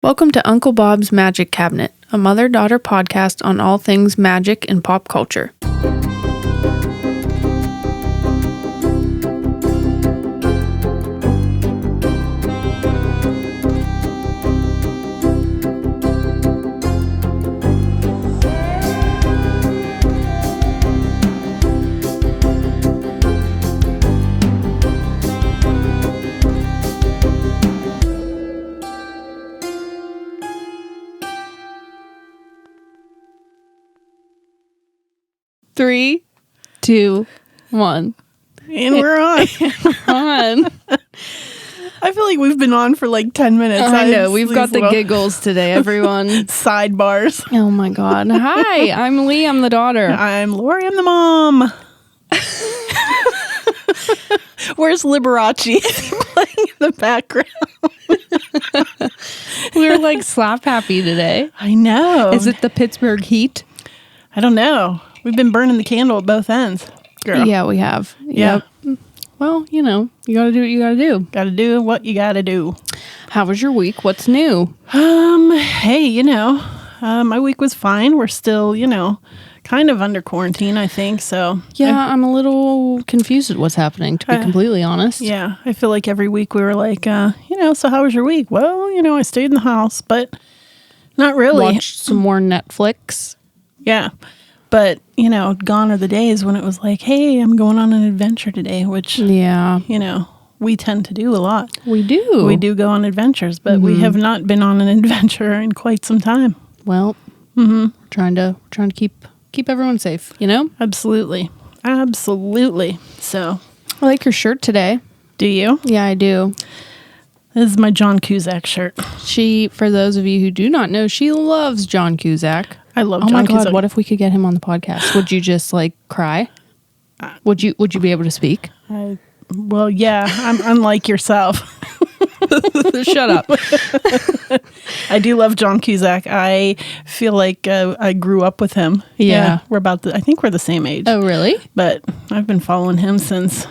Welcome to Uncle Bob's Magic Cabinet, a mother-daughter podcast on all things magic and pop culture. Three, two, one. And we're on. On. I feel like we've been on for like 10 minutes. I know. We've got the giggles today, everyone. Sidebars. Oh my God. Hi, I'm Leigh. I'm the daughter. I'm Lori. I'm the mom. Where's Liberace playing in the background? We're like slap happy today. I know. Is it the Pittsburgh heat? I don't know. We've been burning the candle at both ends, girl. Yeah, we have. Yeah. Yep. Well, you know, you gotta do what you gotta do. Gotta do what you gotta do. How was your week? What's new? Hey, my week was fine. We're still, kind of under quarantine, I think. So Yeah, I'm a little confused at what's happening, to be completely honest. yeah, I feel like every week we were like, so how was your week? Well, I stayed in the house, but not really. Watched some more Netflix. Yeah. But, gone are the days when it was like, hey, I'm going on an adventure today, which, Yeah, we tend to do a lot. we do. We do go on adventures, but we have not been on an adventure in quite some time. Well, trying to keep everyone safe, Absolutely. Absolutely. So, I like your shirt today. do you? Yeah, I do. This is my John Cusack shirt. For those of you who do not know, she loves John Cusack. I love Oh John my God, Cusack. what if we could get him on the podcast? Would you just cry? Would you be able to speak? Well, yeah, I'm unlike yourself. Shut up. I do love John Cusack. I feel like I grew up with him. Yeah. I think we're the same age. Oh, really? But I've been following him since,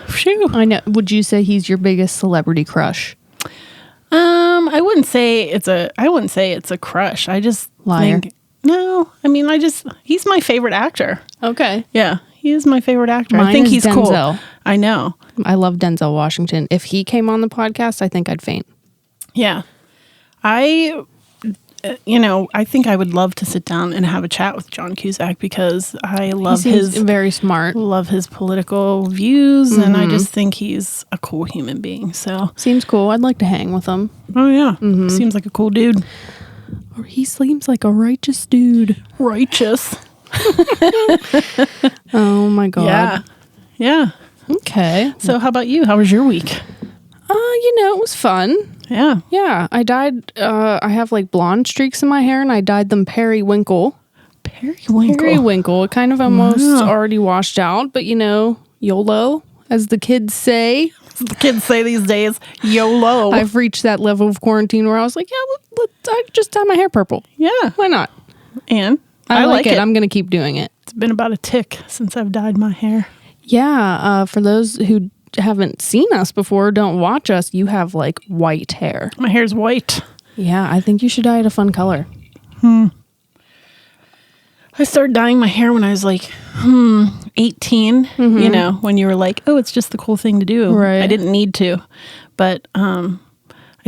I know. Would you say he's your biggest celebrity crush? I wouldn't say it's a crush. I just Liar. think, no, he's my favorite actor. Okay. Yeah, he is my favorite actor. Mine I think is he's Denzel. cool. I know. I love Denzel Washington. If he came on the podcast, I think I'd faint. Yeah. I think I would love to sit down and have a chat with John Cusack because I love He seems very smart. love his political views, and I just think he's a cool human being. So, Seems cool. I'd like to hang with him. oh yeah, seems like a cool dude. Or he seems like a righteous dude. Righteous. Oh my God. Yeah. Yeah. Okay. So, how about you? How was your week? It was fun. Yeah. Yeah. I dyed, I have blonde streaks in my hair and I dyed them periwinkle. Periwinkle. Periwinkle. It kind of almost Wow. already washed out, but YOLO, as the kids say. The kids say these days, YOLO. I've reached that level of quarantine where I was like, yeah, I just dye my hair purple. Yeah. Why not? And I like it. I'm going to keep doing it. It's been about a tick since I've dyed my hair. Yeah. For those who haven't seen us before, don't watch us, you have white hair. My hair's white. Yeah. I think you should dye it a fun color. I started dyeing my hair when I was 18, when you were like, oh, it's just the cool thing to do. Right. I didn't need to. But I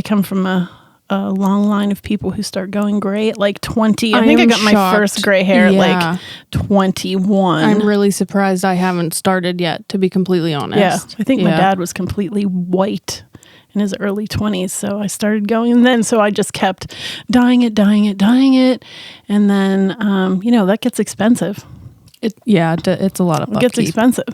come from a long line of people who start going gray at 20. I think I got my first gray hair at 21. I'm really surprised I haven't started yet, to be completely honest. Yeah. I think my dad was completely white in his early 20s. So I started going, and then so I just kept dyeing it. And then, that gets expensive. It's a lot of upkeep. It gets expensive.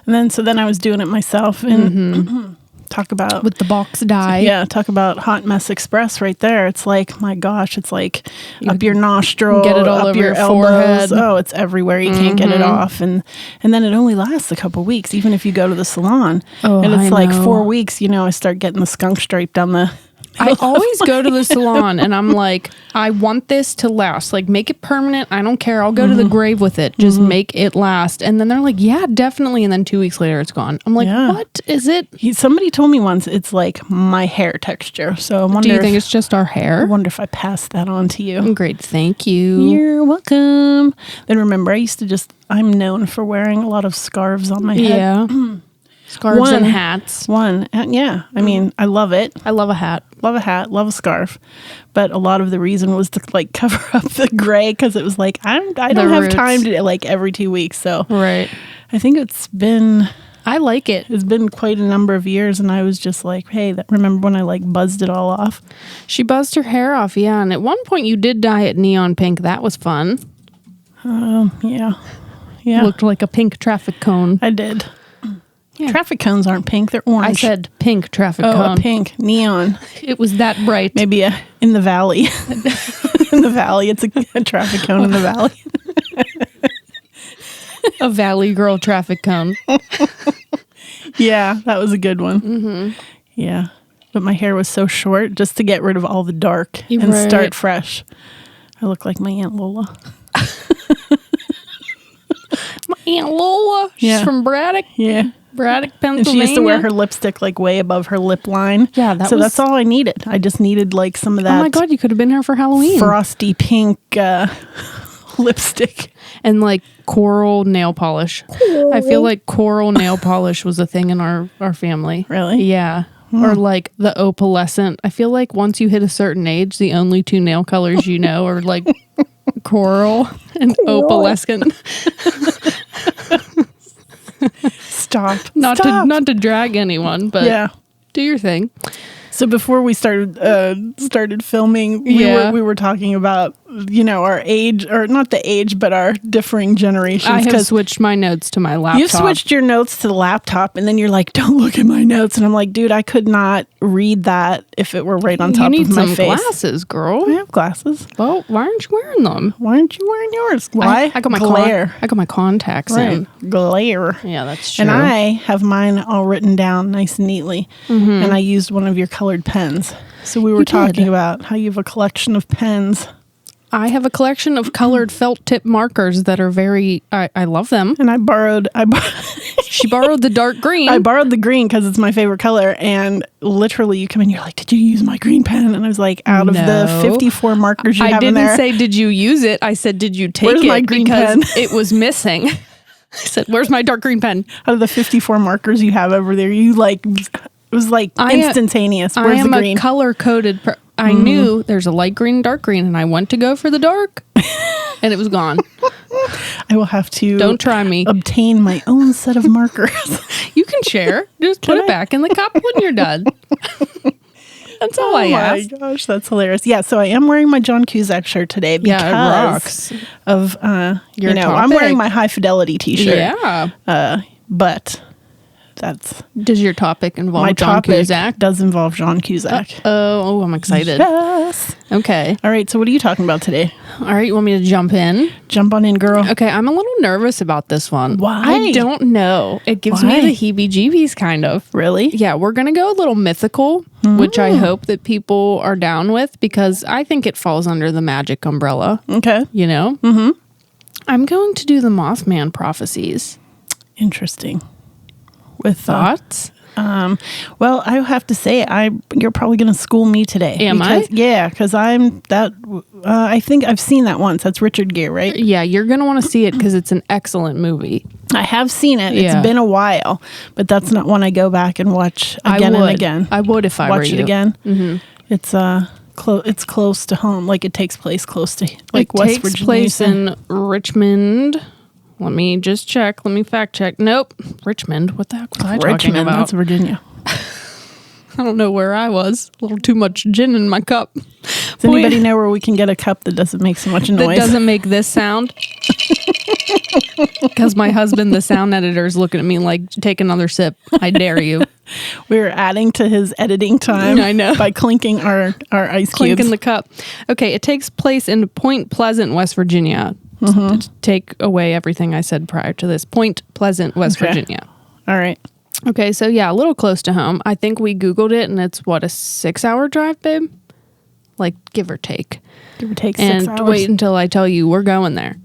And then I was doing it myself and talk about with the box dye. Yeah, talk about Hot Mess Express right there. It's my gosh, it's up your nostril, get it all up over your your elbows. forehead. Oh, it's everywhere. You can't get it off. And then it only lasts a couple weeks, even if you go to the salon. Oh, and it's I know. 4 weeks, I start getting the skunk stripe down the I always go to the salon and I'm like, I want this to last. Like, make it permanent. I don't care. I'll go to the grave with it. Just make it last. And then they're like, yeah, definitely. And then 2 weeks later, it's gone. I'm like, what is it? Somebody told me once it's like my hair texture. So I wonder. Do you think it's just our hair? I wonder if I passed that on to you. Great. Thank you. You're welcome. Then remember, I'm known for wearing a lot of scarves on my head. Yeah. Scarves and hats. Yeah. I mean, I love it. I love a hat. Love a hat, love a scarf. But a lot of the reason was to like cover up the gray because it was like, I don't have time to like every 2 weeks. So right. I think I like it. It's been quite a number of years. And I was just like, hey, remember when I like buzzed it all off? She buzzed her hair off. Yeah. And at one point you did dye it neon pink. That was fun. Yeah. Yeah. Looked like a pink traffic cone. I did. Yeah. Traffic cones aren't pink; they're orange. I said pink traffic cone. Oh, pink neon. It was that bright. Maybe in the valley. In the valley, it's a traffic cone in the valley. A valley girl traffic cone. Yeah, that was a good one. Mm-hmm. Yeah, but my hair was so short just to get rid of all the dark and start fresh. I look like my Aunt Lola. My Aunt Lola. She's from Braddock. Yeah. Braddock, Pennsylvania. And she used to wear her lipstick like way above her lip line. Yeah, that's all I needed. I just needed like some of that. Oh my God, you could have been here for Halloween. Frosty pink lipstick. And like coral nail polish. I feel like coral nail polish was a thing in our family. Really? Yeah. Or like the opalescent. I feel like once you hit a certain age, the only two nail colors you know are like coral and opalescent. Stop. Not to drag anyone, but do your thing. So before we started filming, we were talking about, our age, or not the age, but our differing generations. I have switched my notes to my laptop. You switched your notes to the laptop, and then you're like, don't look at my notes. And I'm like, dude, I could not read that if it were right on top of my face. You need some glasses, girl. I have glasses. Well, why aren't you wearing them? Why aren't you wearing yours? Why? I got my glare. I got my contacts in. Glare. Yeah, that's true. And I have mine all written down nice and neatly. Mm-hmm. And I used one of your colored pens. So we were talking about how you have a collection of pens. I have a collection of colored felt tip markers that are I love them. And She borrowed the dark green. I borrowed the green because it's my favorite color. And literally you come in, you're like, did you use my green pen? And I was like, out of the 54 markers you have in there. I didn't say, did you use it? I said, did you take my green because pen? It was missing. I said, where's my dark green pen? Out of the 54 markers you have over there, you like... It was like instantaneous. Where's the green? I am a color-coded... I knew there's a light green and dark green, and I went to go for the dark, and it was gone. I will have to... Don't try me. ...obtain my own set of markers. You can share. Just put it back in the cup when you're done. That's all I asked. Oh my gosh, that's hilarious. Yeah, so I am wearing my John Cusack shirt today because it rocks. Of, your topic. I'm wearing my High Fidelity t-shirt. Yeah. But... Does your topic involve my John Cusack? Does involve John Cusack. Oh, I'm excited. Yes. Okay. All right. So what are you talking about today? All right. You want me to jump in? Jump on in, girl. Okay. I'm a little nervous about this one. Why? I don't know. It gives me the heebie-jeebies kind of. Really? Yeah. We're going to go a little mythical, which I hope that people are down with because I think it falls under the magic umbrella. Okay. Mm-hmm. I'm going to do the Mothman Prophecies. Interesting. With thoughts? Well, I have to say, you're probably going to school me today. Am I? Yeah, because I think I've seen that once. That's Richard Gere, right? Yeah, you're going to want to see it because it's an excellent movie. I have seen it. Yeah. It's been a while, but that's not one I go back and watch again and again. I would if I were you. Watch it again. Mm-hmm. It's close to home. Like it takes place close to like West Virginia. It takes place in Richmond. Let me just check. Let me fact check. Nope. Richmond. What the heck was I talking about? That's Virginia. I don't know where I was. A little too much gin in my cup. Does anybody know where we can get a cup that doesn't make so much noise? That doesn't make this sound? Because my husband, the sound editor, is looking at me like, take another sip. I dare you. We're adding to his editing time. I know. By clinking our ice cubes. Clinking the cup. Okay, it takes place in Point Pleasant, West Virginia. To take away everything I said prior to this. Point Pleasant, West Virginia. All right. Okay, so yeah, a little close to home. I think we Googled it, and it's, what, a 6-hour drive, babe? Like, give or take. Give or take 6 hours. And wait until I tell you, we're going there.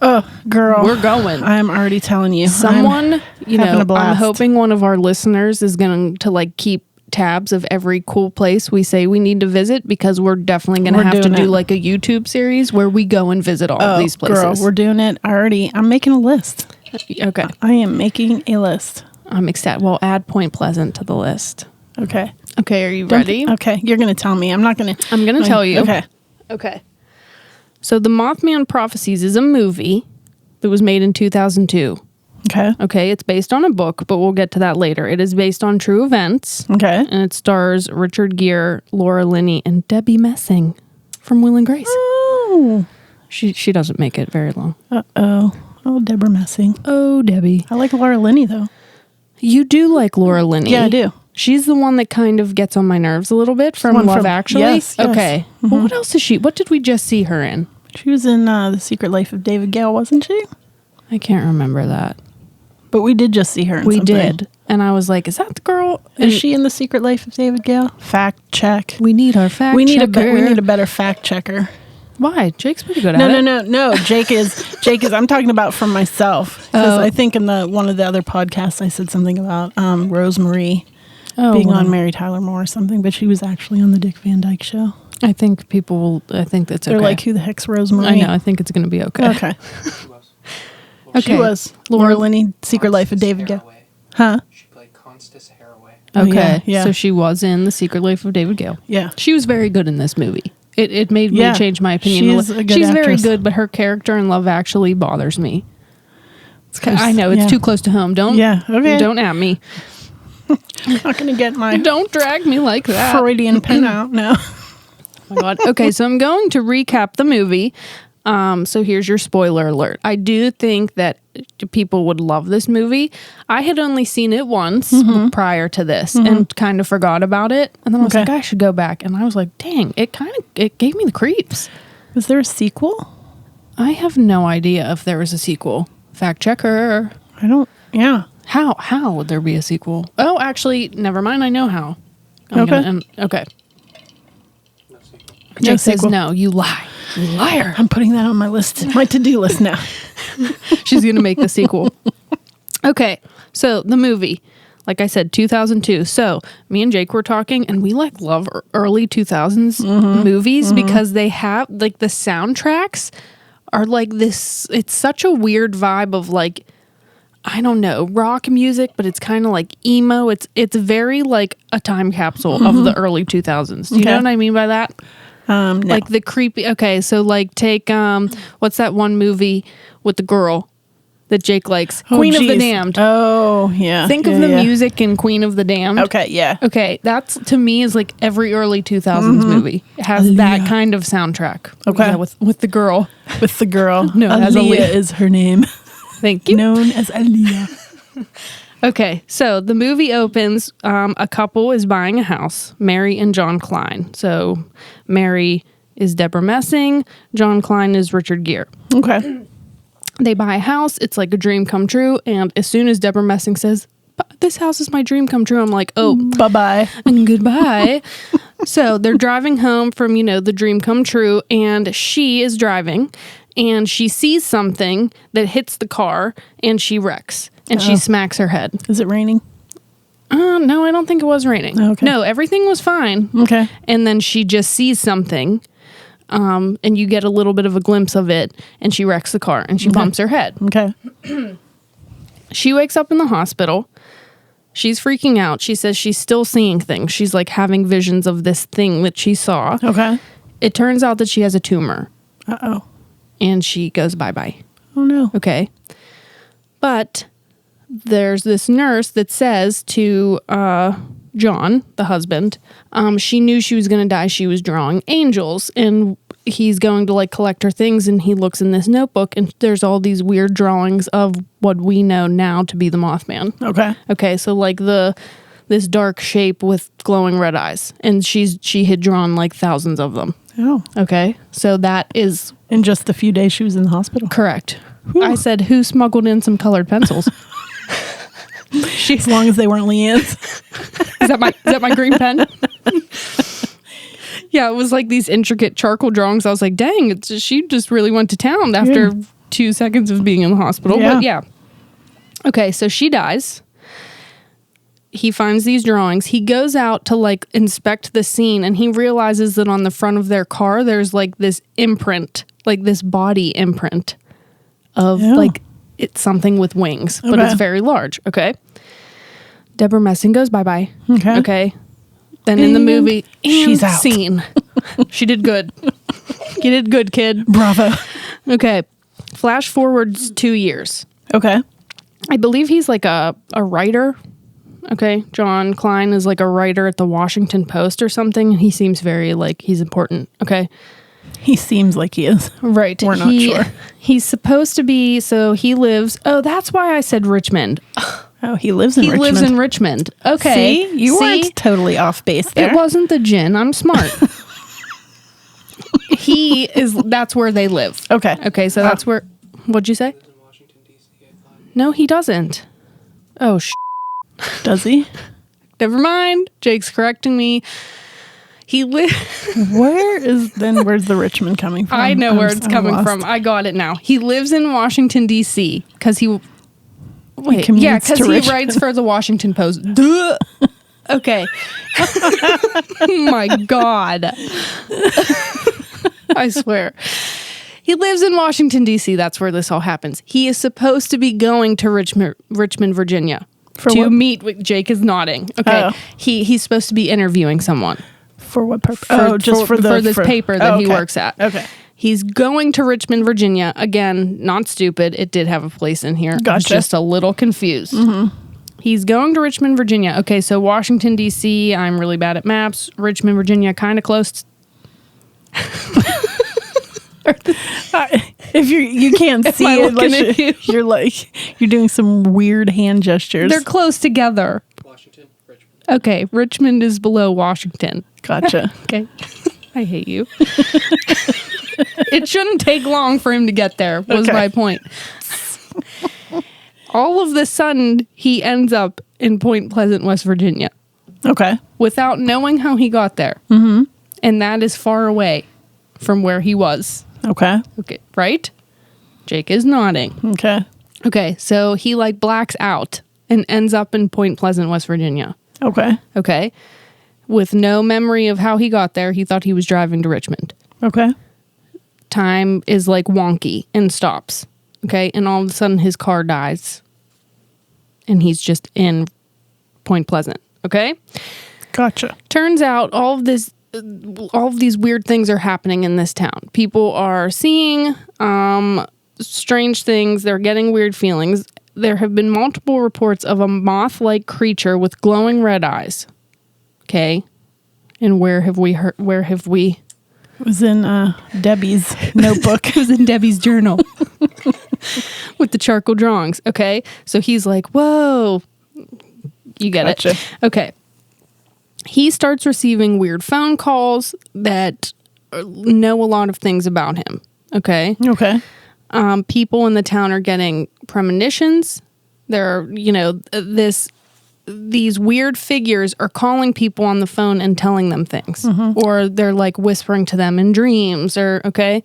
Oh, girl. We're going. I'm already telling you. Someone, having a blast. I'm hoping one of our listeners is going to, like, keep tabs of every cool place we say we need to visit, because we're definitely going to have to do like a YouTube series where we go and visit all of these places. Girl, we're doing it already. I'm making a list. Okay. I am making a list. I'm ecstatic. Well, add Point Pleasant to the list. Okay. Okay, are you ready? Okay, you're going to tell me. I'm not going to. I'm going to tell you. Okay. Okay. So The Mothman Prophecies is a movie that was made in 2002. Okay. Okay, it's based on a book, but we'll get to that later. It is based on true events. Okay. And it stars Richard Gere, Laura Linney, and Debbie Messing from Will and Grace. Oh. She doesn't make it very long. Uh-oh. Oh, Deborah Messing. Oh, Debbie. I like Laura Linney, though. You do like Laura Linney. Yeah, I do. She's the one that kind of gets on my nerves a little bit from Love Actually. Yes. Okay. Mm-hmm. Well, what else is she? What did we just see her in? She was in The Secret Life of David Gale, wasn't she? I can't remember that. But we did just see her in We something. did. And I was like, is that the girl? Is she in The Secret Life of David Gale? Fact check. We need our fact We need checker. a better fact checker. Why? Jake's pretty good at it. No. Jake is. I'm talking about for myself, because I think in one of the other podcasts I said something about Rosemary being on Mary Tyler Moore or something, but she was actually on the Dick Van Dyke Show. I think people will. I think that's okay. They're like, who the heck's Rosemary? I know. I think it's going to be okay. Okay. Okay. She was Laura Linney, Secret Life of David Gale. Huh? She played Constance Haraway. Okay. Yeah. So she was in The Secret Life of David Gale. Yeah. She was very good in this movie. It made me change my opinion. She's a good She's very actress. good, but her character in Love Actually bothers me. It's I know it's too close to home. Don't don't at me. I'm not going to get my Don't drag me like that. Freudian pen out. No. Oh my God. Okay, so I'm going to recap the movie. So here's your spoiler alert. I do think that people would love this movie. I had only seen it once prior to this and kind of forgot about it. And then I was like, I should go back. And I was like, dang, it gave me the creeps. Was there a sequel? I have no idea if there was a sequel. Fact checker. Yeah. How would there be a sequel? Oh, actually, never mind. I know how. Okay. No sequel. Jake says no. You lie. You liar. I'm putting that on my list, my to-do list now. She's going to make the sequel. Okay. So the movie, like I said, 2002. So me and Jake were talking, and we love early 2000s movies because they have like the soundtracks are like this. It's such a weird vibe of like, I don't know, rock music, but it's kind of like emo. It's very like a time capsule of the early 2000s. Do you know what I mean by that? No. Like the creepy. Okay, so like take what's that one movie with the girl that Jake likes? Queen of the Damned. Oh, yeah. Think of the music in Queen of the Damned. Okay, yeah. Okay, that's to me is like every early 2000s movie. It has that kind of soundtrack. Okay. Yeah, with the girl. With the girl. No, Aaliyah is her name. Thank you. Known as Aaliyah. Okay, so the movie opens. A couple is buying a house, Mary and John Klein. So Mary is Deborah Messing. John Klein is Richard Gere. Okay. They buy a house. It's like a dream come true. And as soon as Deborah Messing says, this house is my dream come true, I'm like, oh, bye-bye. and goodbye. So they're driving home from, the dream come true. And she is driving. And she sees something that hits the car. And she wrecks. And she smacks her head. Is it raining? No, I don't think it was raining. Okay. No, everything was fine. Okay. And then she just sees something, and you get a little bit of a glimpse of it, and she wrecks the car, and she bumps her head. Okay. She wakes up in the hospital. She's freaking out. She says she's still seeing things. She's like having visions of this thing that she saw. Okay. It turns out that she has a tumor. Uh-oh. And she goes bye-bye. Oh, no. Okay. But there's this nurse that says to John, the husband, she knew she was going to die. She was drawing angels, and he's going to like collect her things, and he looks in this notebook, and there's all these weird drawings of what we know now to be the Mothman. Okay. Okay, so like this dark shape with glowing red eyes, and she had drawn like thousands of them. Oh. Okay, so that is In just the few days she was in the hospital. correct. I said, who smuggled in some colored pencils? As long as they weren't Leanne's. Is that my green pen? Yeah, it was like these intricate charcoal drawings. I was like, dang, she just really went to town after 2 seconds of being in the hospital. Yeah. But yeah. Okay, so she dies. He finds these drawings. He goes out to like inspect the scene, and he realizes that on the front of their car, there's like this imprint, like this body imprint of like it's something with wings, but it's very large. Okay. Deborah Messing goes bye-bye. Okay. Then in the movie, she's out. Scene. She did good. You did good, kid. Bravo. Okay. Flash forwards 2 years. Okay. I believe he's like a writer. Okay. John Klein is like a writer at the Washington Post or something. He seems very like he's important. Okay. He seems like he is. Right. We're not sure. He's supposed to be, so he lives, that's why I said Richmond. Oh, he lives in Richmond. He lives in Richmond. Okay. See? You weren't totally off base there. It wasn't the gin. I'm smart. That's where they live. Okay. Okay, so that's where, what'd you say? In Washington, D.C., I thought. No, he doesn't. Oh, Does he? Never mind. Jake's correcting me. He lives. Where's the Richmond coming from? I know where it's coming from. I got it now. He lives in Washington, D.C. because he writes for the Washington Post. Duh. Okay. Oh my God. I swear. He lives in Washington, D.C. That's where this all happens. He is supposed to be going to Richmond, Virginia to meet with Jake is nodding. Okay. Oh. He's supposed to be interviewing someone. For what purpose? For this paper that he works at. Okay. He's going to Richmond, Virginia. Again, not stupid. It did have a place in here. Gotcha. I was just a little confused. Mm-hmm. He's going to Richmond, Virginia. Okay, so Washington, D.C., I'm really bad at maps. Richmond, Virginia, kind of close. If you can't see it, you're like, you're doing some weird hand gestures. They're close together. Washington, Richmond. Okay, Richmond is below Washington. Gotcha. Okay. I hate you. It shouldn't take long for him to get there, was my point. All of a sudden, he ends up in Point Pleasant, West Virginia. Okay. Without knowing how he got there. Mm-hmm. And that is far away from where he was. Okay. Okay, right? Jake is nodding. Okay. Okay, so he like blacks out and ends up in Point Pleasant, West Virginia. Okay. Okay. With no memory of how he got there, he thought he was driving to Richmond. Okay. Time is like wonky and stops. Okay. And all of a sudden his car dies. And he's just in Point Pleasant. Okay. Gotcha. Turns out all of these weird things are happening in this town. People are seeing strange things. They're getting weird feelings. There have been multiple reports of a moth-like creature with glowing red eyes. Okay. And where have we? It was in Debbie's notebook. It was in Debbie's journal with the charcoal drawings. Okay. So he's like, whoa, you get it. Okay. He starts receiving weird phone calls that know a lot of things about him. Okay. Okay. People in the town are getting premonitions. There are, these weird figures are calling people on the phone and telling them things. Mm-hmm. Or they're like whispering to them in dreams okay.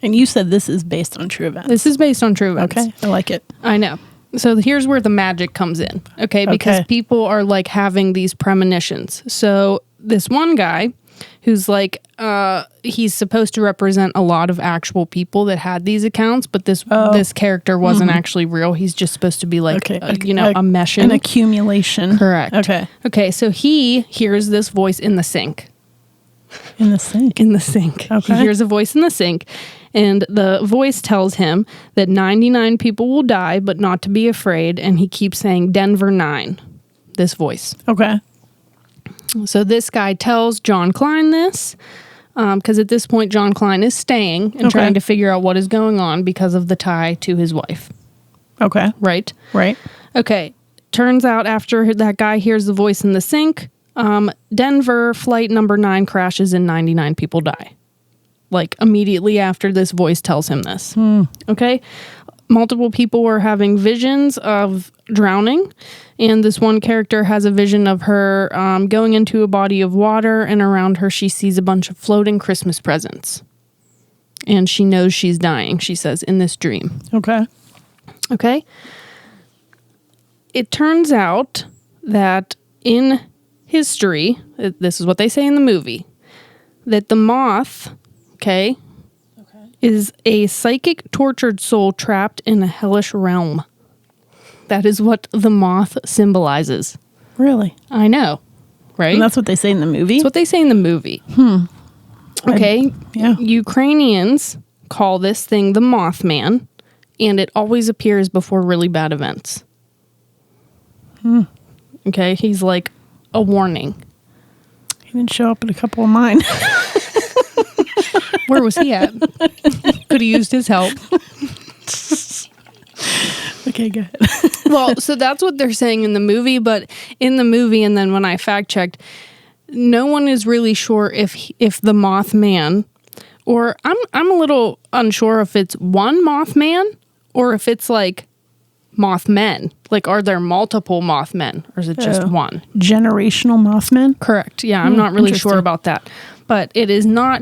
And you said this is based on true events. This is based on true events. Okay. I like it. I know. So here's where the magic comes in. Okay. Because people are like having these premonitions. So this one guy who's like, he's supposed to represent a lot of actual people that had these accounts, but this character wasn't actually real. He's just supposed to be like, a meshing. An accumulation. Correct. Okay. Okay, so he hears this voice in the sink. In the sink? In the sink. Okay. He hears a voice in the sink, and the voice tells him that 99 people will die, but not to be afraid, and he keeps saying, Denver 9, this voice. Okay. So this guy tells John Klein this, because at this point, John Klein is staying and trying to figure out what is going on because of the tie to his wife. Okay. Right? Right. Okay. Turns out after that guy hears the voice in the sink, Denver flight number 9 crashes and 99 people die. Like immediately after this voice tells him this. Okay. multiple people were having visions of drowning, and this one character has a vision of her going into a body of water, and around her she sees a bunch of floating Christmas presents. And she knows she's dying, she says, in this dream. Okay. Okay? It turns out that in history, this is what they say in the movie, that the moth, okay, is a psychic tortured soul trapped in a hellish realm. That is what the moth symbolizes. Really? I know, right? And that's what they say in the movie? That's what they say in the movie. Okay. Yeah. Ukrainians call this thing the Mothman, and it always appears before really bad events. Okay. He's like a warning. He didn't show up at a couple of mine. Where was he at? Could have used his help. Okay, go ahead. Well, so that's what they're saying in the movie, but in the movie, and then when I fact checked, no one is really sure if the Mothman, or I'm a little unsure if it's one Mothman or if it's like Mothmen. Like, are there multiple Mothmen, or is it just one? Generational Mothmen? Correct. Yeah, I'm not really sure about that, but it is not.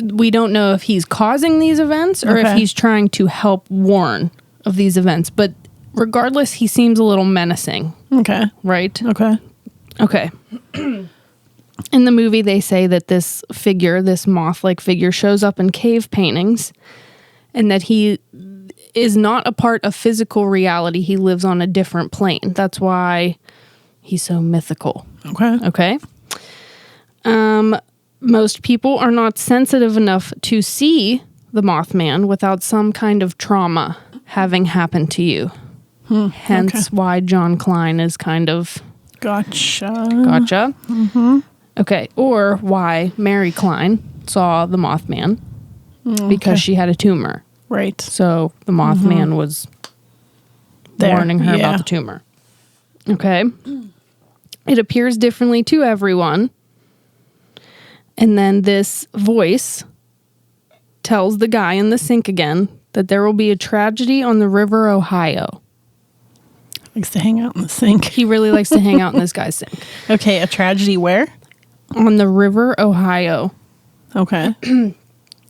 We don't know if he's causing these events or if he's trying to help warn of these events. But regardless, he seems a little menacing. Okay. Right? Okay. Okay. In the movie, they say that this figure, this moth-like figure, shows up in cave paintings and that he is not a part of physical reality. He lives on a different plane. That's why he's so mythical. Okay. Okay? Most people are not sensitive enough to see the Mothman without some kind of trauma having happened to you. Hence why John Klein is kind of... Gotcha. Mm-hmm. Okay. Or why Mary Klein saw the Mothman because she had a tumor. Right. So the Mothman was warning her about the tumor. Okay. It appears differently to everyone. And then this voice tells the guy in the sink again that there will be a tragedy on the River Ohio. Likes to hang out in the sink. He really likes to hang out in this guy's sink. Okay, a tragedy where? On the River Ohio. Okay.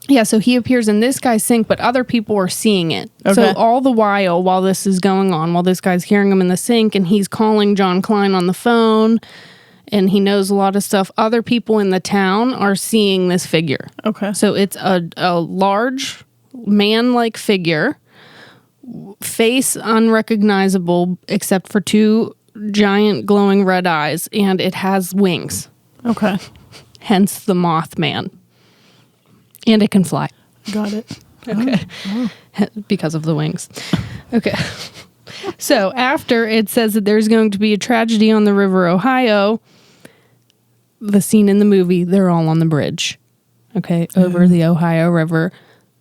Yeah, so he appears in this guy's sink, but other people are seeing it. Okay. So all the while this is going on, while this guy's hearing him in the sink and he's calling John Klein on the phone and he knows a lot of stuff, other people in the town are seeing this figure. Okay. So it's a large man-like figure, face unrecognizable except for two giant glowing red eyes, and it has wings. Okay. Hence the Mothman. And it can fly. Got it. Okay. Oh. Because of the wings. Okay. So after it says that there's going to be a tragedy on the River Ohio, the scene in the movie, they're all on the bridge. Okay. Over the Ohio River.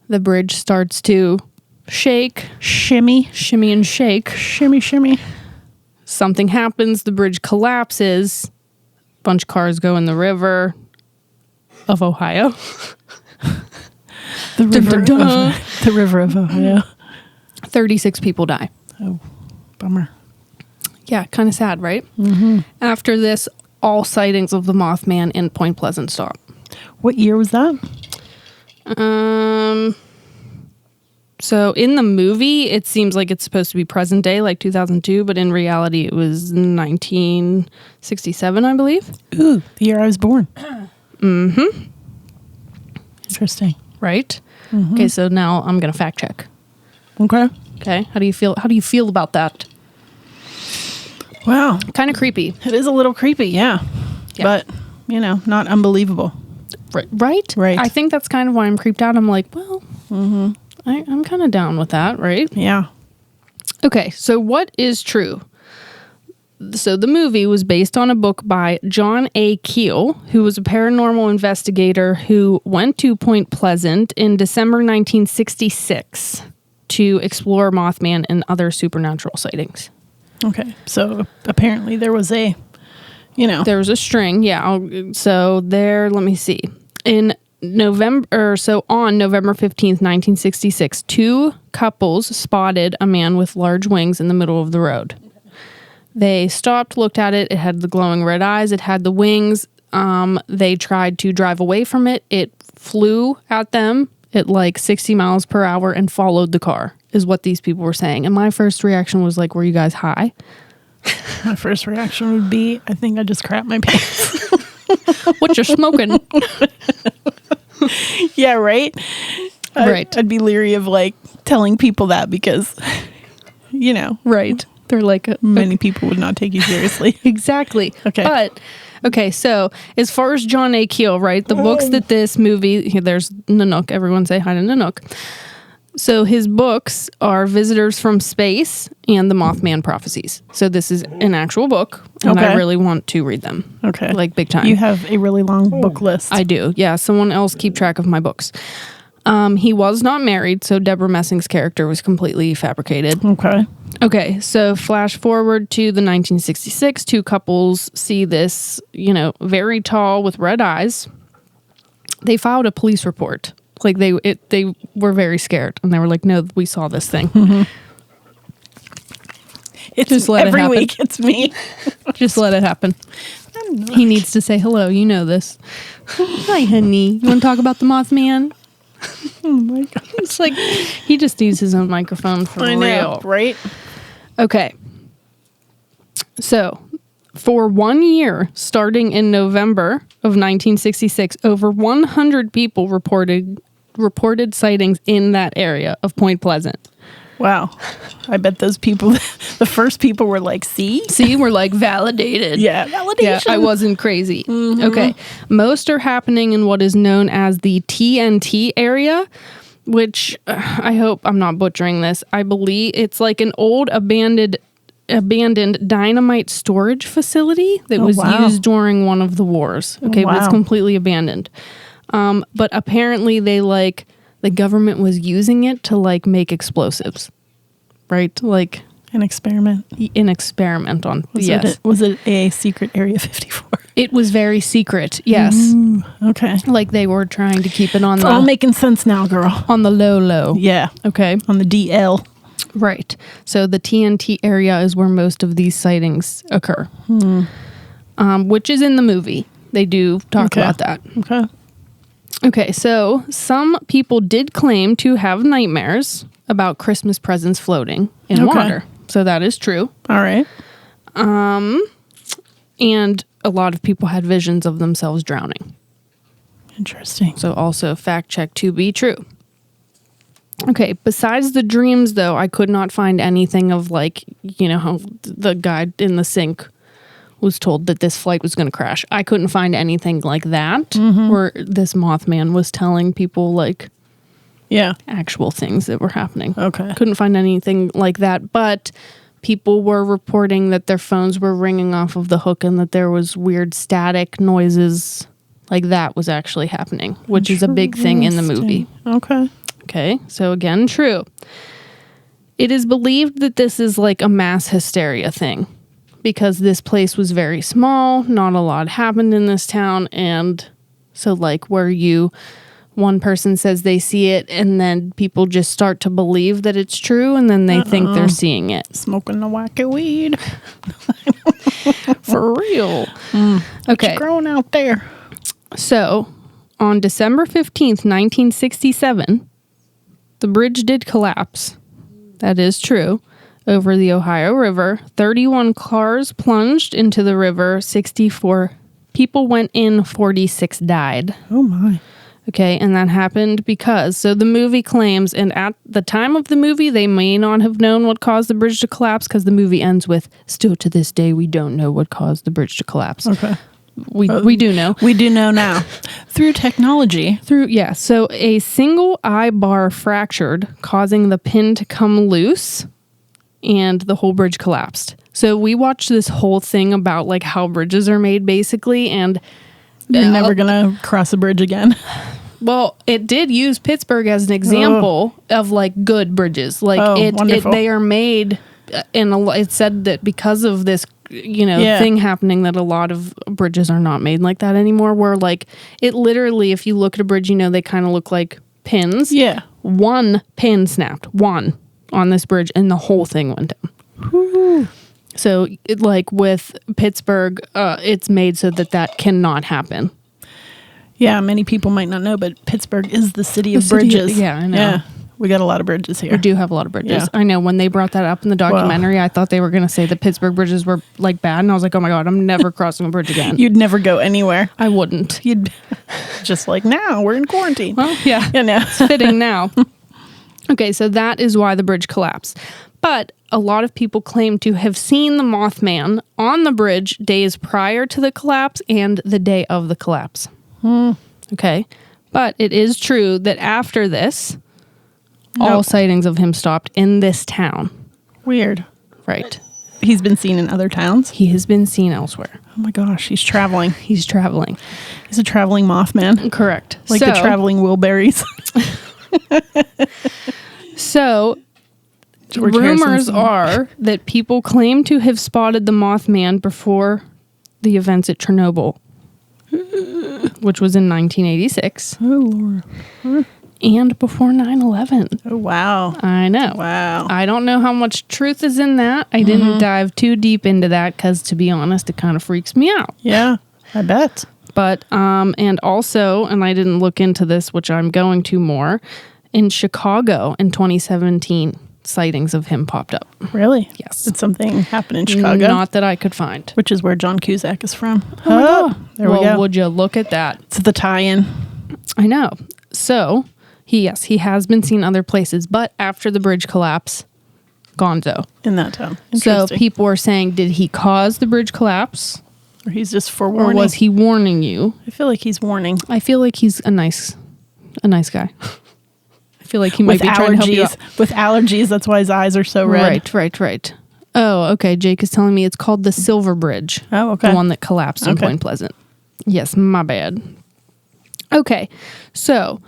The bridge starts to shake. Shimmy. Shimmy and shake. Shimmy, shimmy. Something happens. The bridge collapses. A bunch of cars go in the river of Ohio. The river of Ohio. 36 people die. Oh, bummer. Yeah, kind of sad, right? Mm-hmm. After this, all sightings of the Mothman in Point Pleasant stop. What year was that? So in the movie, it seems like it's supposed to be present day, like 2002, but in reality, it was 1967, I believe. Ooh, the year I was born. Mm-hmm. Interesting. Right? Mm-hmm. Okay, so now I'm going to fact check. Okay. Okay, how do you feel? How do you feel about that? Wow. Kind of creepy. It is a little creepy, yeah. But, not unbelievable. Right? Right. I think that's kind of why I'm creeped out. I'm like, well, I'm kind of down with that, right? Yeah. Okay, so what is true? So the movie was based on a book by John A. Keel, who was a paranormal investigator who went to Point Pleasant in December 1966 to explore Mothman and other supernatural sightings. Okay, so apparently there was a, There was a string, yeah. So there, let me see. In on November 15th, 1966, two couples spotted a man with large wings in the middle of the road. They stopped, looked at it. It had the glowing red eyes. It had the wings. They tried to drive away from it. It flew at them at like 60 miles per hour and followed the car, is what these people were saying. And my first reaction was like, were you guys high? My first reaction would be, I think I just crapped my pants. What you're smoking? Yeah, right? Right. I'd be leery of like telling people that because, you know. Right. They're like... many people would not take you seriously. Exactly. Okay. But, okay, so as far as John A. Keel, right, the books that this movie... Here, there's Nanook. Everyone say hi to Nanook. So his books are Visitors from Space and The Mothman Prophecies. So this is an actual book, and I really want to read them. Okay. Like, big time. You have a really long book list. I do. Yeah, someone else keep track of my books. He was not married, so Deborah Messing's character was completely fabricated. Okay, so flash forward to the 1966. Two couples see this, very tall with red eyes. They filed a police report. Like they were very scared, and they were like, "No, we saw this thing." Mm-hmm. It's just let every it happen. Week. It's me. Just let it happen. He needs to say hello. You know this. Hi, honey. You want to talk about the Mothman? Oh my god! It's like he just needs his own microphone for real, know, right? Okay. So, for 1 year, starting in November of 1966, over 100 people reported sightings in that area of Point Pleasant. Wow. I bet those people, the first people were like, see, we're like validated. Yeah, validation. Yeah, I wasn't crazy. Mm-hmm. Okay. Most are happening in what is known as the TNT area, which I hope I'm not butchering this. I believe it's like an old abandoned dynamite storage facility that was used during one of the wars. Okay, but it's completely abandoned. But apparently the government was using it to like make explosives, right? Like an experiment. On was it a secret Area 54? It was very secret. Yes. Ooh, okay. Like they were trying to keep it on it's all making sense now, girl. On the low. Yeah. Okay. On the DL. Right. So the TNT area is where most of these sightings occur, which is in the movie. They do talk about that. Okay, so some people did claim to have nightmares about Christmas presents floating in water. So that is true. All right. And a lot of people had visions of themselves drowning. Interesting. So also fact check to be true. Okay, besides the dreams, though, I could not find anything of like, how the guy in the sink was told that this flight was going to crash. I couldn't find anything like that where this Mothman was telling people like actual things that were happening. Okay. Couldn't find anything like that, but people were reporting that their phones were ringing off of the hook and that there was weird static noises like that was actually happening, which is a big thing in the movie. Okay, so again, true. It is believed that this is like a mass hysteria thing because this place was very small, not a lot happened in this town, and so like one person says they see it and then people just start to believe that it's true and then they think they're seeing it. Smoking the wacky weed. For real. Okay. What's growing out there? So, on December 15th, 1967, the bridge did collapse. That is true. Over the Ohio River, 31 cars plunged into the river, 64 people went in, 46 died. Oh my. Okay, and that happened because, so the movie claims, and at the time of the movie, they may not have known what caused the bridge to collapse because the movie ends with, still to this day, we don't know what caused the bridge to collapse. Okay. We do know. We do know now. Through technology. So a single eye bar fractured, causing the pin to come loose, and the whole bridge collapsed. So we watched this whole thing about like how bridges are made, basically, and you're never gonna cross a bridge again. Well, it did use Pittsburgh as an example of like good bridges. Like they are made, and it said that because of this thing happening that a lot of bridges are not made like that anymore, where like it literally, if you look at a bridge, they kind of look like pins. Yeah. One pin snapped, one on this bridge, and the whole thing went down. Woo. So like with Pittsburgh, it's made so that cannot happen. Yeah, many people might not know, but Pittsburgh is the city of bridges. Yeah, I know. Yeah, we got a lot of bridges here. We do have a lot of bridges. Yeah. I know when they brought that up in the documentary, I thought they were going to say the Pittsburgh bridges were like bad. And I was like, oh my God, I'm never crossing a bridge again. You'd never go anywhere. I wouldn't. You'd just like, now we're in quarantine. Well, yeah. It's fitting now. Okay, so that is why the bridge collapsed. But a lot of people claim to have seen the Mothman on the bridge days prior to the collapse and the day of the collapse. Okay. But it is true that after this, all sightings of him stopped in this town. Weird. Right. He's been seen in other towns? He has been seen elsewhere. Oh my gosh, he's traveling. He's traveling. He's a traveling Mothman. Correct. Like the traveling Wilburys. So, rumors are that people claim to have spotted the Mothman before the events at Chernobyl, which was in 1986. Oh, Lord. And before 9/11. Oh, wow. I know. Wow. I don't know how much truth is in that. I didn't dive too deep into that because, to be honest, it kind of freaks me out. Yeah, I bet. But, and also, and I didn't look into this, which I'm going to more, in Chicago in 2017, sightings of him popped up. Really? Yes. Did something happen in Chicago? Not that I could find. Which is where John Cusack is from. Oh, there we go. Would you look at that? It's the tie-in. I know. So, he has been seen other places, but after the bridge collapse, gonzo. In that town. So people were saying, did he cause the bridge collapse? Or he's just forewarning? Or was he warning you? I feel like he's warning. I feel like he's a nice guy. I feel like he might be trying to help you out. With allergies, that's why his eyes are so red. Right. Oh, okay. Jake is telling me it's called the Silver Bridge. Oh, okay. The one that collapsed in Point Pleasant. Yes, my bad. Okay, so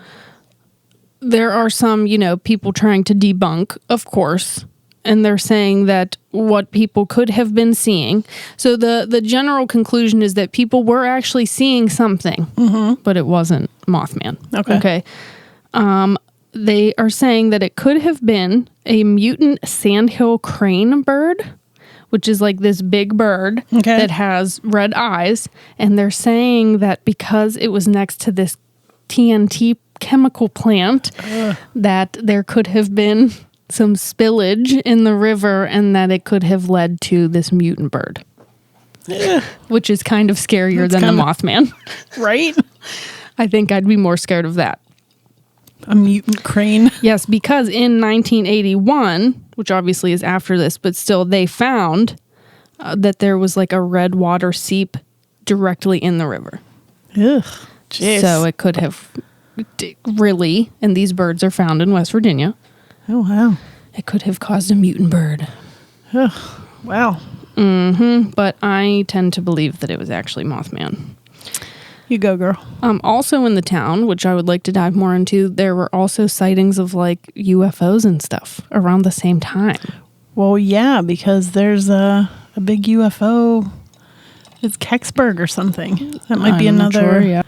there are some, people trying to debunk, of course, and they're saying that what people could have been seeing. So the general conclusion is that people were actually seeing something, but it wasn't Mothman. Okay. They are saying that it could have been a mutant sandhill crane bird, which is like this big bird that has red eyes. And they're saying that because it was next to this TNT chemical plant, that there could have been some spillage in the river and that it could have led to this mutant bird. Which is kind of scarier than the Mothman. Right? I think I'd be more scared of that. A mutant crane. Yes, because in 1981, which obviously is after this, but still they found that there was like a red water seep directly in the river. Ugh. Jeez. So it could have really, and these birds are found in West Virginia. Oh, wow. It could have caused a mutant bird. Ugh. Wow. But I tend to believe that it was actually Mothman. You go, girl. Also in the town, which I would like to dive more into, there were also sightings of like UFOs and stuff around the same time. Well, yeah, because there's a big UFO. It's Kecksburg or something. That might be another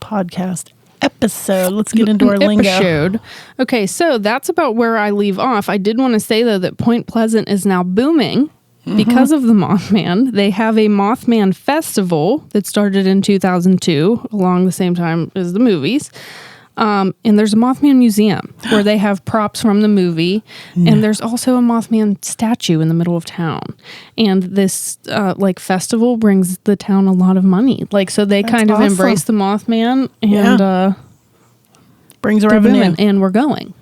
podcast episode. Let's get into our lingo. Episode. Okay, so that's about where I leave off. I did want to say, though, that Point Pleasant is now booming because of the Mothman. They have a Mothman festival that started in 2002, along the same time as the movies. And there's a Mothman museum where they have props from the movie. And there's also a Mothman statue in the middle of town. And this festival brings the town a lot of money. So they kind of embrace the Mothman and brings revenue. And we're going.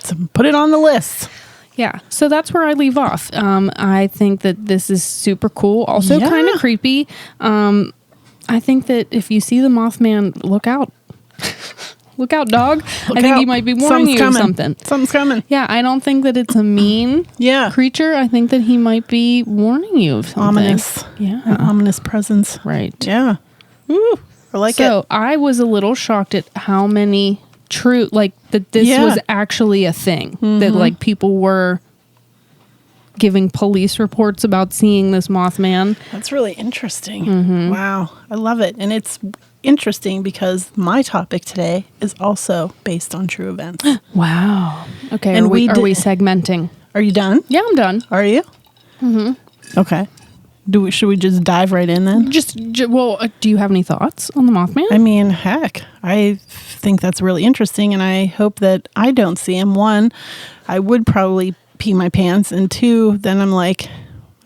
So put it on the list. Yeah, so that's where I leave off. I think that this is super cool. Also kind of creepy. I think that if you see the Mothman, look out. Look out, dog. I think he might be warning you of something. Something's coming. Yeah, I don't think that it's a mean creature. I think that he might be warning you of something. Ominous. Yeah. An ominous presence. Right. Yeah. Ooh, I like it. So I was a little shocked at how many that this was actually a thing. That people were giving police reports about seeing this Mothman. That's really interesting. Wow. I love it. And it's interesting because my topic today is also based on true events. Wow. Okay. And are we we segmenting? Are you done? Yeah, I'm done. Are you? Okay. Should we just dive right in then? Do you have any thoughts on the Mothman? I mean, heck, I think that's really interesting, and I hope that I don't see him. One, I would probably pee my pants, and two, then I'm like,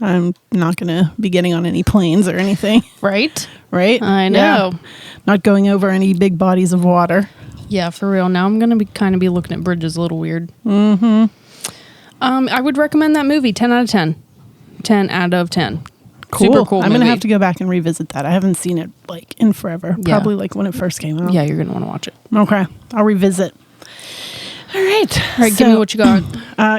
I'm not going to be getting on any planes or anything. Right? Right? I know. Yeah. Not going over any big bodies of water. Yeah, for real. Now I'm going to be looking at bridges a little weird. I would recommend that movie, 10 out of 10. 10 out of 10. Cool. Super cool I'm going to movie. have to go back and revisit that. I haven't seen it like in forever. Yeah. Probably like when it first came out. Yeah, you're going to want to watch it. Okay. I'll revisit. All right. All right, give me what you got.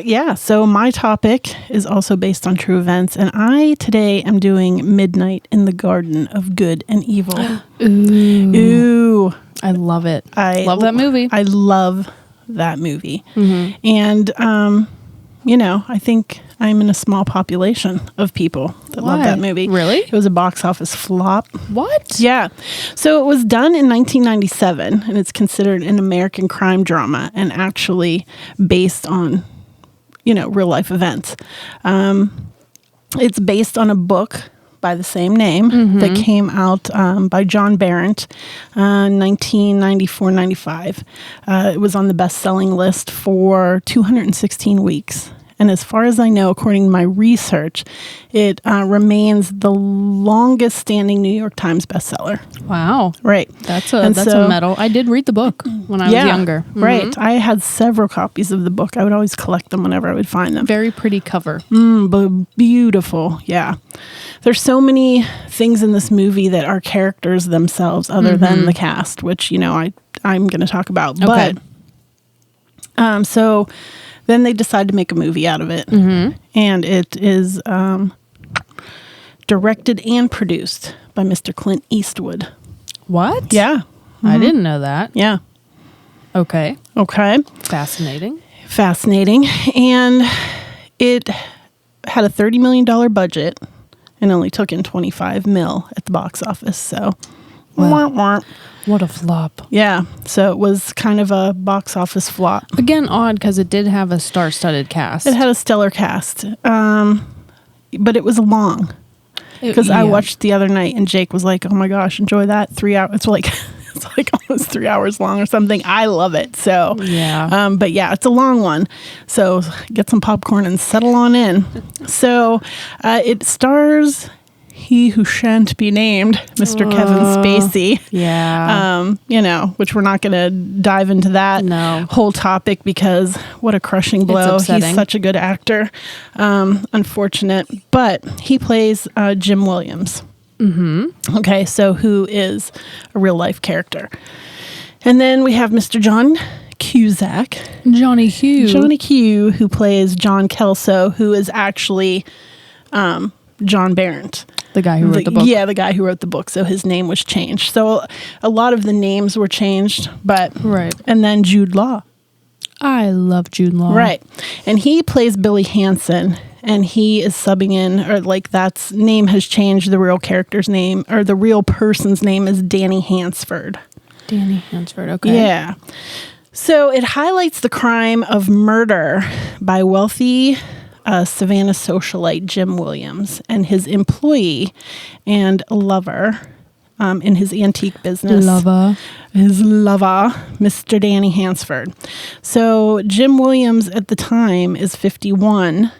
Yeah. So my topic is also based on true events. And I today am doing Midnight in the Garden of Good and Evil. Ooh. I love it. I love that movie. I love that movie. And, I think I'm in a small population of people that love that movie. Really? It was a box office flop. What? Yeah. So it was done in 1997, and it's considered an American crime drama and actually based on, real life events. It's based on a book by the same name that came out by John Berendt, 1994-95. It was on the best-selling list for 216 weeks. And as far as I know, according to my research, it remains the longest standing New York Times bestseller. Wow. Right. That's a medal. I did read the book when I was younger. Right. I had several copies of the book. I would always collect them whenever I would find them. Very pretty cover. But beautiful. Yeah. There's so many things in this movie that are characters themselves other than the cast, which, I'm going to talk about. Okay. But, so then they decide to make a movie out of it. And it is directed and produced by Mr. Clint Eastwood. What? Yeah. I didn't know that. Yeah. Okay. Fascinating. And it had a $30 million budget and only took in $25 million at the box office. So, What a flop. yeah. So it was kind of a box office flop. Again, odd because it did have a star-studded cast. It had a stellar cast, but it was long. Because I watched the other night and Jake was like, "Oh my gosh, enjoy that 3 hours." It's like almost 3 hours long or something. I love it. So yeah. But yeah, it's a long one. So get some popcorn and settle on in. So it stars he who shan't be named, Mr. Kevin Spacey. Yeah. Which we're not going to dive into that whole topic because what a crushing blow. He's such a good actor. Unfortunate. But he plays Jim Williams. Okay, so who is a real life character. And then we have Mr. John Cusack. Johnny Q, who plays John Kelso, who is actually John Berendt. The guy who wrote the book. Yeah, the guy who wrote the book. So his name was changed. So a lot of the names were changed, but right. And then Jude Law. I love Jude Law. Right. And he plays Billy Hansen, and he is subbing in, or that's name has changed. The real character's name, or the real person's name is Danny Hansford. Danny Hansford, okay. Yeah. So it highlights the crime of murder by wealthy Savannah socialite Jim Williams and his employee and lover in his antique business. His lover, Mr. Danny Hansford. So Jim Williams at the time is 51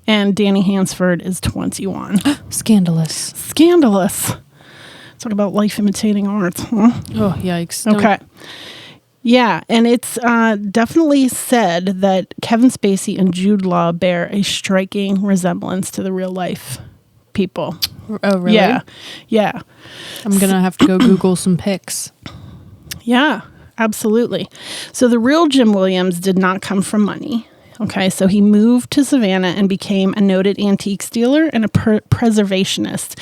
and Danny Hansford is 21. Scandalous. Talk about life imitating art. Huh? Oh, yikes. Okay. Yeah, and it's definitely said that Kevin Spacey and Jude Law bear a striking resemblance to the real life people. Oh, really? Yeah. I'm going to have to go Google some pics. Yeah, absolutely. So the real Jim Williams did not come from money. Okay, so he moved to Savannah and became a noted antique dealer and a preservationist.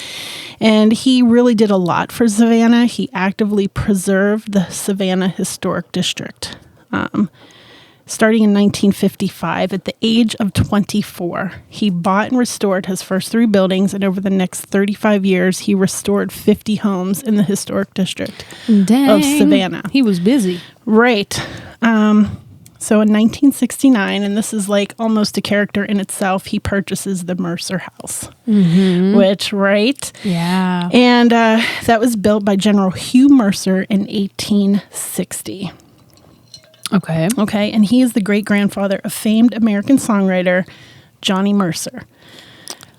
And he really did a lot for Savannah. He actively preserved the Savannah Historic District. starting in 1955. At the age of 24, he bought and restored his first 3 buildings, and over the next 35 years, he restored 50 homes in the historic district of Savannah. He was busy. Right. So in 1969, and this is like almost a character in itself, he purchases the Mercer House, which, right? Yeah. And that was built by General Hugh Mercer in 1860. Okay. Okay, and he is the great-grandfather of famed American songwriter Johnny Mercer.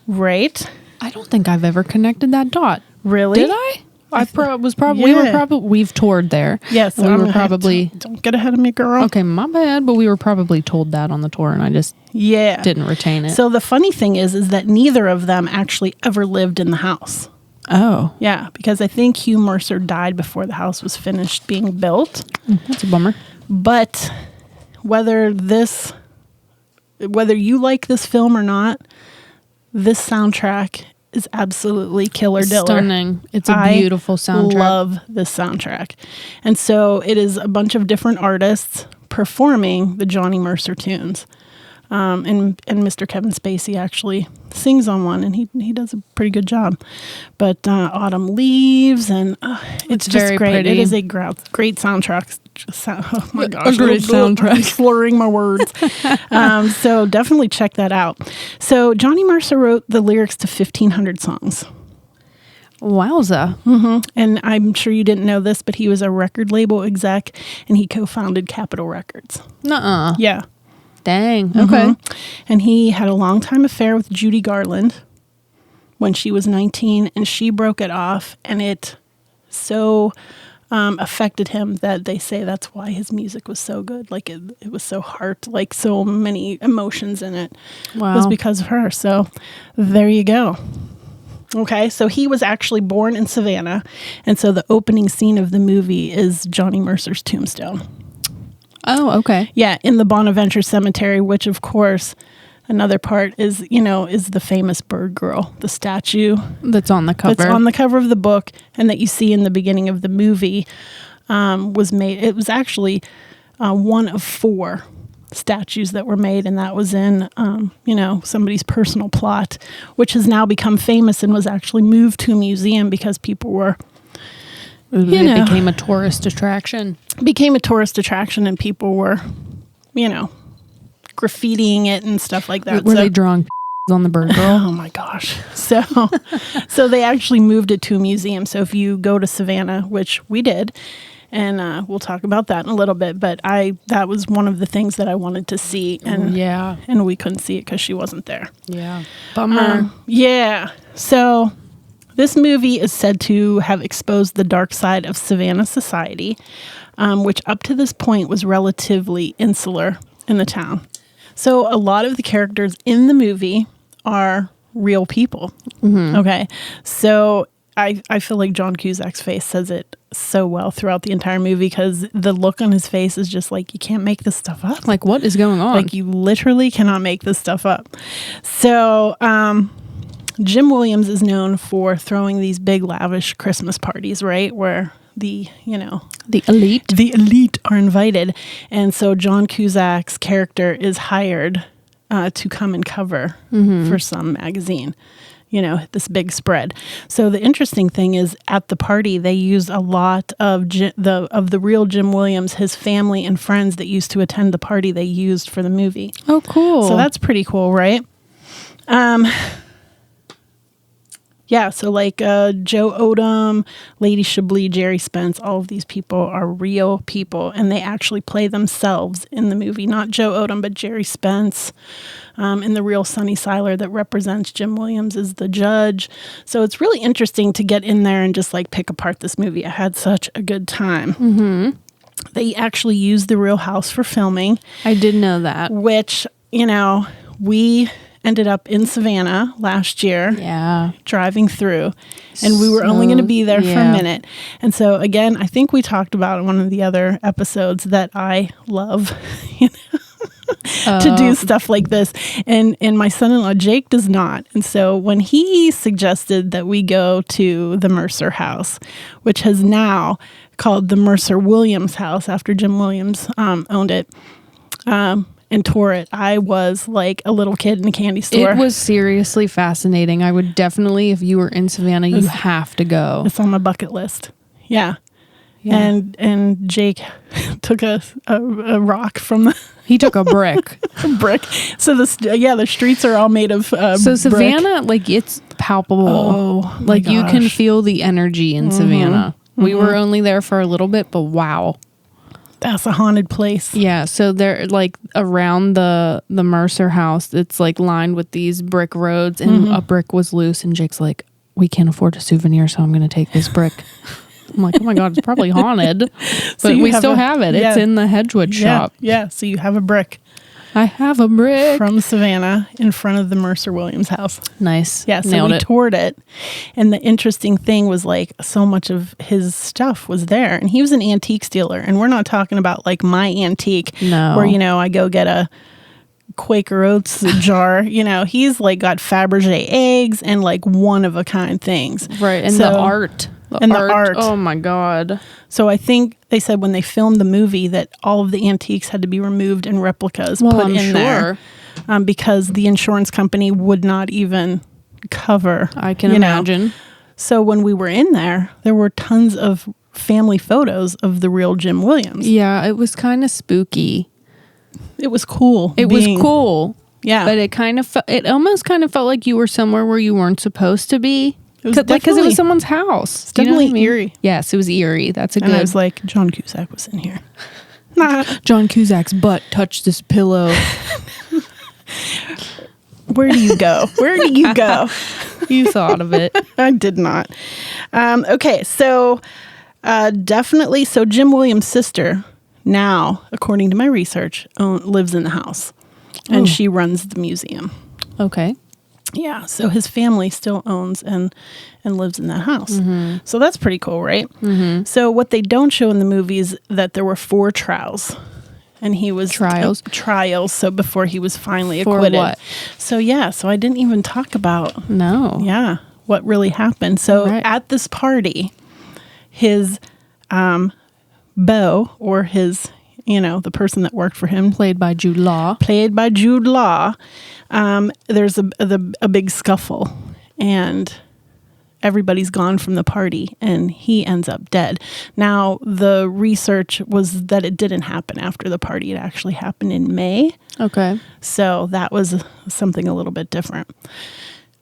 Right? I don't think I've ever connected that dot. Really? Did I? We've toured there. Yes. We were probably. Don't get ahead of me, girl. Okay, my bad, but we were probably told that on the tour, and I just didn't retain it. So the funny thing is that neither of them actually ever lived in the house. Oh. Yeah, because I think Hugh Mercer died before the house was finished being built. That's a bummer. But whether you like this film or not, this soundtrack is absolutely killer diller. Stunning. It's a beautiful soundtrack. I love this soundtrack. And so it is a bunch of different artists performing the Johnny Mercer tunes. And Mr. Kevin Spacey actually sings on one, and he does a pretty good job. But Autumn Leaves, and it's just very great. pretty. It is a great soundtrack. Oh my gosh, a great soundtrack. I'm slurring my words. So definitely check that out. So Johnny Mercer wrote the lyrics to 1,500 songs. Wowza. Mm-hmm. And I'm sure you didn't know this, but he was a record label exec, and he co-founded Capitol Records. Nuh-uh. Yeah. Dang. Okay. And he had a long-time affair with Judy Garland when she was 19, and she broke it off, and it so affected him that they say that's why his music was so good. Like it was so like so many emotions in it. Wow. Was because of her. So there you go. Okay, so he was actually born in Savannah, and so the opening scene of the movie is Johnny Mercer's tombstone. Oh, okay. Yeah, in the Bonaventure Cemetery, which of course, another part is the famous bird girl, the statue that's on the cover. That's on the cover of the book, and that you see in the beginning of the movie was made. It was actually one of 4 statues that were made, and that was in somebody's personal plot, which has now become famous and was actually moved to a museum because people were. It became a tourist attraction. And people were, graffitiing it and stuff like that. Were they drawing on the bird girl? Oh my gosh. So they actually moved it to a museum. So if you go to Savannah, which we did, and we'll talk about that in a little bit, but that was one of the things that I wanted to see, and we couldn't see it because she wasn't there. Yeah. Bummer. Yeah. So this movie is said to have exposed the dark side of Savannah society, which up to this point was relatively insular in the town. So a lot of the characters in the movie are real people. Mm-hmm. Okay. So I feel like John Cusack's face says it so well throughout the entire movie, because the look on his face is just like, you can't make this stuff up. Like, what is going on? Like, you literally cannot make this stuff up. So, Jim Williams is known for throwing these big lavish Christmas parties, right? Where the elite are invited. And so John Cusack's character is hired to come and cover for some magazine, this big spread. So the interesting thing is, at the party, they used a lot of the real Jim Williams, his family and friends that used to attend the party, they used for the movie. Oh, cool. So that's pretty cool, right? Yeah, so like Joe Odom, Lady Chablis, Jerry Spence, all of these people are real people, and they actually play themselves in the movie. Not Joe Odom, but Jerry Spence, and the real Sonny Siler that represents Jim Williams is the judge. So it's really interesting to get in there and just like pick apart this movie. I had such a good time. Mm-hmm. They actually used the real house for filming. I did know that. Which, we ended up in Savannah last year, driving through, and we were only going to be there for a minute. And so again, I think we talked about in one of the other episodes that I love to do stuff like this, and my son-in-law Jake does not. And so when he suggested that we go to the Mercer house, which has now called the Mercer Williams house after Jim Williams owned it, and tore it. I was like a little kid in a candy store. It was seriously fascinating. I would definitely, if you were in Savannah, you have to go. It's on my bucket list. Yeah. And Jake took a rock from the... He took a brick. brick. So the streets are all made of so Savannah, like, it's palpable. Oh, like you can feel the energy in Savannah. We were only there for a little bit, but wow. That's a haunted place. Yeah, so they're like around the Mercer house, it's like lined with these brick roads, and a brick was loose, and Jake's like, we can't afford a souvenir, so I'm going to take this brick. I'm like, oh my God, it's probably haunted. But we still have it. Yeah. It's in the Hedgewood shop. Yeah, so you have a brick. I have a brick. From Savannah in front of the Mercer Williams house. Nice. Yeah, so Nailed we it. toured it. And the interesting thing was like so much of his stuff was there. And he was an antique dealer. And we're not talking about like my antique. No. Where, I go get a Quaker Oats jar. He's like got Fabergé eggs and like one of a kind things. Right. And the art. The art. Oh my God. So I think they said when they filmed the movie that all of the antiques had to be removed and replicas put in there. Because the insurance company would not even cover. I can imagine. So when we were in there were tons of family photos of the real Jim Williams. Yeah, it was kind of spooky. It was cool. It was cool. Yeah. But it almost kind of felt like you were somewhere where you weren't supposed to be. Because it was someone's house. It's definitely eerie. Yes, it was eerie. That's a good. And I was like, John Cusack was in here. Nah. John Cusack's butt touched this pillow. Where do you go? Where do you go? You thought of it. I did not. Okay, so definitely. So Jim Williams' sister now, according to my research, lives in the house. And she runs the museum. Okay. Yeah, so his family still owns and lives in that house. So that's pretty cool, right? So what they don't show in the movie is that there were 4 trials. And he was... Trials? Trials, so before he was finally For acquitted. what? So so I didn't even talk about... No. Yeah, what really happened. So at this party, his beau, or his... the person that worked for him. Played by Jude Law. There's a big scuffle, and everybody's gone from the party, and he ends up dead. Now, the research was that it didn't happen after the party. It actually happened in May. Okay. So that was something a little bit different.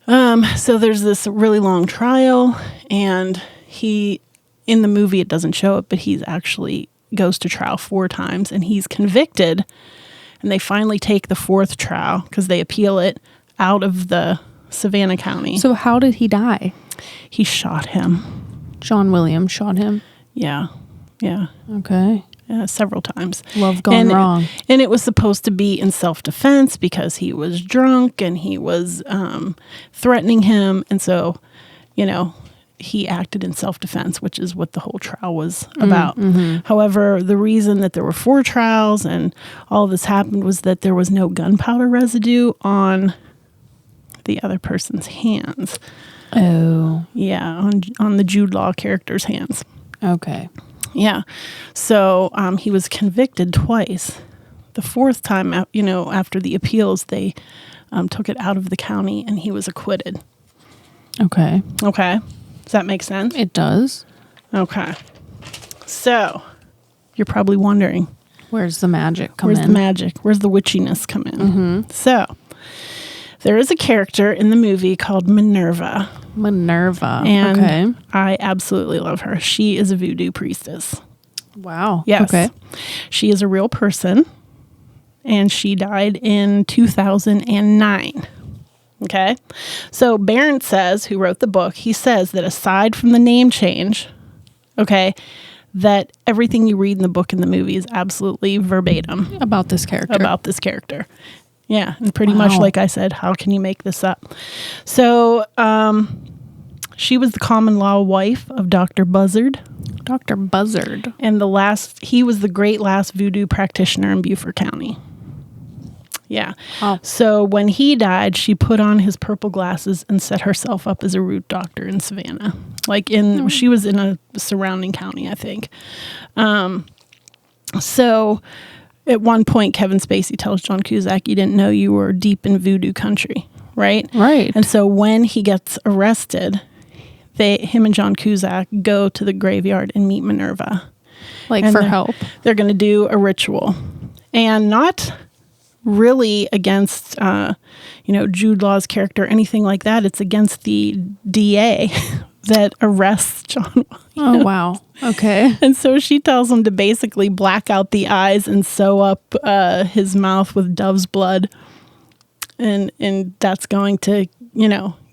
So there's this really long trial, and in the movie, it doesn't show it, but he's actually goes to trial 4 times, and he's convicted. And they finally take the 4th trial because they appeal it out of the Savannah County. So how did he die? He shot him. John Williams shot him. Yeah. Okay. Several times. Love gone wrong. And it was supposed to be in self-defense because he was drunk and he was threatening him. And so, he acted in self-defense, which is what the whole trial was about. However, the reason that there were 4 trials and all of this happened was that there was no gunpowder residue on the other person's hands. Oh. Yeah, on the Jude Law character's hands. Okay. Yeah. So he was convicted twice. The 4th time, after the appeals, they took it out of the county and he was acquitted. Okay. Does that make sense? It does. Okay. So, you're probably wondering, where's the magic come in? Where's the magic? Where's the witchiness come in? So, there is a character in the movie called Minerva. And I absolutely love her. She is a voodoo priestess. Wow. Yes. Okay. She is a real person, and she died in 2009. Okay. So Barron says, who wrote the book, he says that aside from the name change, that everything you read in the book and the movie is absolutely verbatim. About this character. Yeah. And pretty much, like I said, how can you make this up? So she was the common law wife of Dr. Buzzard. Dr. Buzzard. And he was the great last voodoo practitioner in Beaufort County. Yeah. Oh. So when he died, she put on his purple glasses and set herself up as a root doctor in Savannah. She was in a surrounding county, I think. So at one point, Kevin Spacey tells John Cusack, you didn't know you were deep in voodoo country, right? Right. And so when he gets arrested, him and John Cusack go to the graveyard and meet Minerva. Like And for help. They're going to do a ritual. And not really against, Jude Law's character or anything like that. It's against the DA that arrests John. Oh, wow. Okay. And so she tells him to basically black out the eyes and sew up his mouth with dove's blood. And that's going to,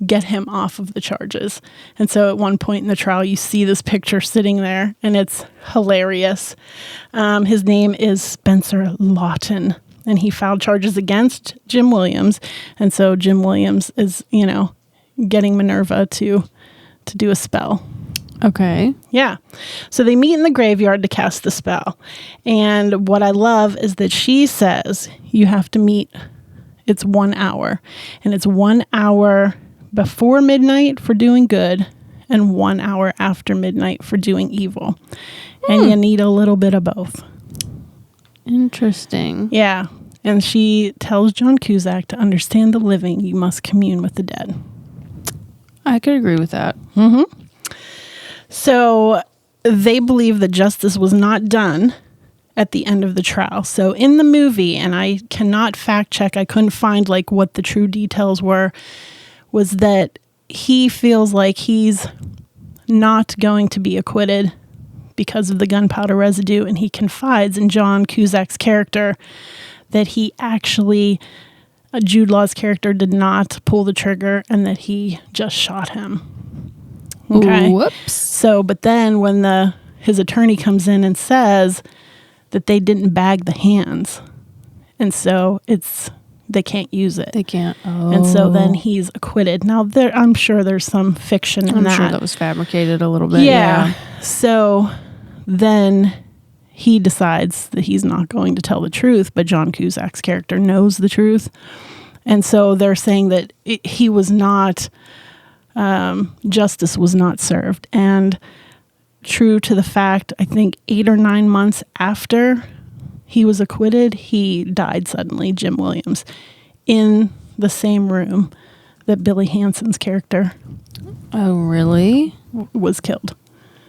get him off of the charges. And so at one point in the trial, you see this picture sitting there, and it's hilarious. His name is Spencer Lawton, and he filed charges against Jim Williams. And so Jim Williams is, getting Minerva to do a spell. Okay. Yeah. So they meet in the graveyard to cast the spell. And what I love is that she says you have to meet, it's 1 hour. And it's 1 hour before midnight for doing good and 1 hour after midnight for doing evil. And you need a little bit of both. Interesting. Yeah. And she tells John Cusack to understand the living, you must commune with the dead. I could agree with that. Mm-hmm. So they believe that justice was not done at the end of the trial. So in the movie, and I cannot fact check, I couldn't find what the true details were, was that he feels like he's not going to be acquitted because of the gunpowder residue, and he confides in John Cusack's character that he actually, Jude Law's character, did not pull the trigger and that he just shot him. Okay. Whoops. So, but then when his attorney comes in and says that they didn't bag the hands, and so they can't use it. They can't. Oh. And so then he's acquitted. Now, I'm sure there's some fiction in that. I'm sure that was fabricated a little bit. Yeah. So then he decides that he's not going to tell the truth, but John Cusack's character knows the truth. And so they're saying that he was not... justice was not served. And true to the fact, I think 8 or 9 months after he was acquitted, he died suddenly, Jim Williams, in the same room that Billy Hanson's character Oh, really? was killed.